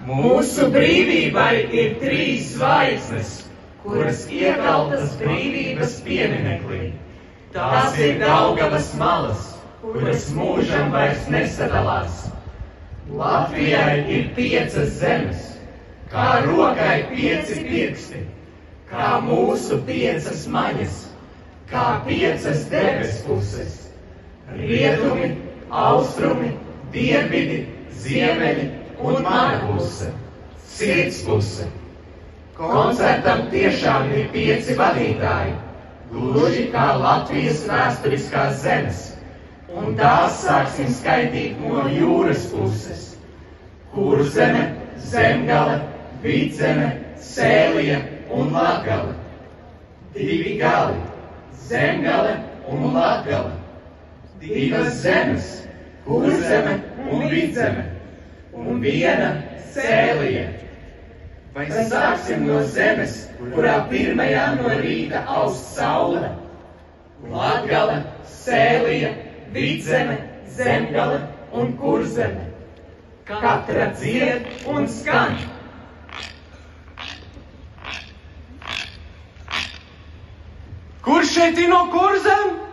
Mūsu brīvībai ir 3 zvaigznes, kuras iekaltas brīvības piemineklī. Tās ir Daugavas malas, kuras mūžam vairs nesadalās. Latvijai ir 5 zemes, kā rokai 5 pirksti, kā mūsu 5 maņas, kā 5 debes puses. Rietumi, austrumi, dienvidi, ziemeļi un mana puse, sirds puse. Koncertam tiešām ir 5 vadītāji, gluži kā Latvijas vēsturiskās zemes, un tās sāksim skaitīt no jūras puses. Kurzeme, Zemgale, Vidzeme, Sēlija un Latgale. 2 gali, Zemgale un Latgale. 2 zemes, Kurzeme un Vidzeme, un 1 Sēlija. Vai sāksim no zemes, kurā pirmajā no rīta aust saule? Latgale, Sēlija, Vidzeme, Zemgale un Kurzeme. Katra dzied un skan. Kurš šeit ir no Kurzem?